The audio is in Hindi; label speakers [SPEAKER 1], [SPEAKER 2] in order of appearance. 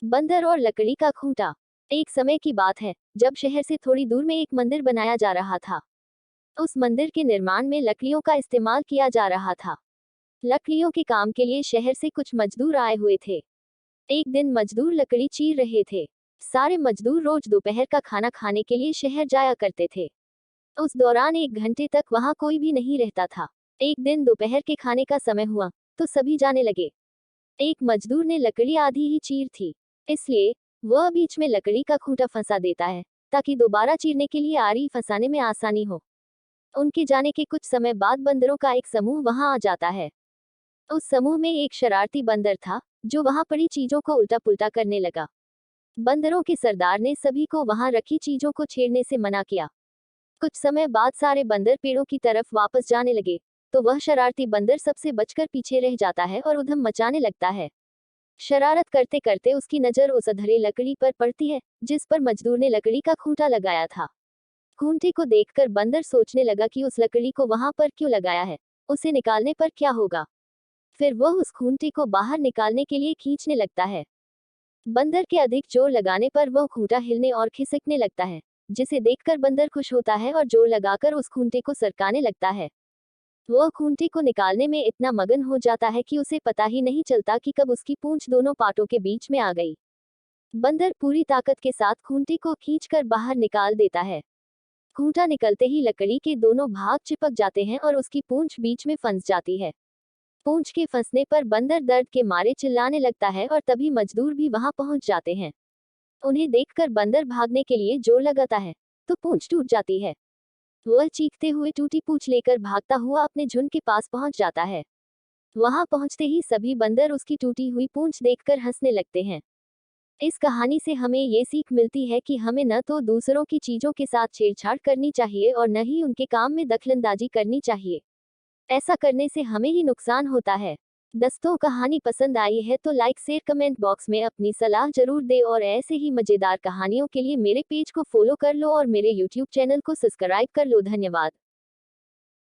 [SPEAKER 1] बंदर और लकड़ी का खूंटा। एक समय की बात है जब शहर से थोड़ी दूर में एक मंदिर बनाया जा रहा था। उस मंदिर के निर्माण में लकड़ियों का इस्तेमाल किया जा रहा था। लकड़ियों के काम के लिए शहर से कुछ मजदूर आए हुए थे। एक दिन मजदूर लकड़ी चीर रहे थे। सारे मजदूर रोज दोपहर का खाना खाने के लिए शहर जाया करते थे। उस दौरान 1 घंटे तक वहां कोई भी नहीं रहता था। एक दिन दोपहर के खाने का समय हुआ तो सभी जाने लगे। एक मजदूर ने लकड़ी आधी ही चीर थी, इसलिए वह बीच में लकड़ी का खूंटा फंसा देता है ताकि दोबारा चीरने के लिए आरी फंसाने में आसानी हो। उनके जाने के कुछ समय बाद बंदरों का एक समूह वहां आ जाता है। उस समूह में एक शरारती बंदर था जो वहां पड़ी चीजों को उल्टा पुल्टा करने लगा। बंदरों के सरदार ने सभी को वहां रखी चीजों को छेड़ने से मना किया। कुछ समय बाद सारे बंदर पेड़ों की तरफ वापस जाने लगे तो वह शरारती बंदर सबसे बचकर पीछे रह जाता है और उधम मचाने लगता है। शरारत करते करते उसकी नजर उस अधरे लकड़ी पर पड़ती है जिस पर मजदूर ने लकड़ी का खूंटा लगाया था। खूंटे को देखकर बंदर सोचने लगा कि उस लकड़ी को वहां पर क्यों लगाया है, उसे निकालने पर क्या होगा। फिर वह उस खूंटे को बाहर निकालने के लिए खींचने लगता है। बंदर के अधिक जोर लगाने पर वह खूंटा हिलने और खिसकने लगता है, जिसे देखकर बंदर खुश होता है और जोर लगाकर उस खूंटे को सरकाने लगता है। वह खूंटे को निकालने में इतना मगन हो जाता है कि उसे पता ही नहीं चलता कि कब उसकी पूंछ दोनों पाटों के बीच में आ गई। बंदर पूरी ताकत के साथ खूंटे को खींचकर बाहर निकाल देता है। खूंटा निकलते ही लकड़ी के दोनों भाग चिपक जाते हैं और उसकी पूंछ बीच में फंस जाती है। पूंछ के फंसने पर बंदर दर्द के मारे चिल्लाने लगता है और तभी मजदूर भी वहां पहुंच जाते हैं। उन्हें देखकर बंदर भागने के लिए जोर लगाता है तो पूंछ टूट जाती है। वह चीखते हुए टूटी पूंछ लेकर भागता हुआ अपने झुंड के पास पहुंच जाता है। वहां पहुंचते ही सभी बंदर उसकी टूटी हुई पूंछ देखकर हंसने लगते हैं। इस कहानी से हमें ये सीख मिलती है कि हमें न तो दूसरों की चीजों के साथ छेड़छाड़ करनी चाहिए और न ही उनके काम में दखलंदाजी करनी चाहिए। ऐसा करने से हमें ही नुकसान होता है। दोस्तों, कहानी पसंद आई है तो लाइक शेयर कमेंट बॉक्स में अपनी सलाह जरूर दे और ऐसे ही मजेदार कहानियों के लिए मेरे पेज को फॉलो कर लो और मेरे यूट्यूब चैनल को सब्सक्राइब कर लो। धन्यवाद।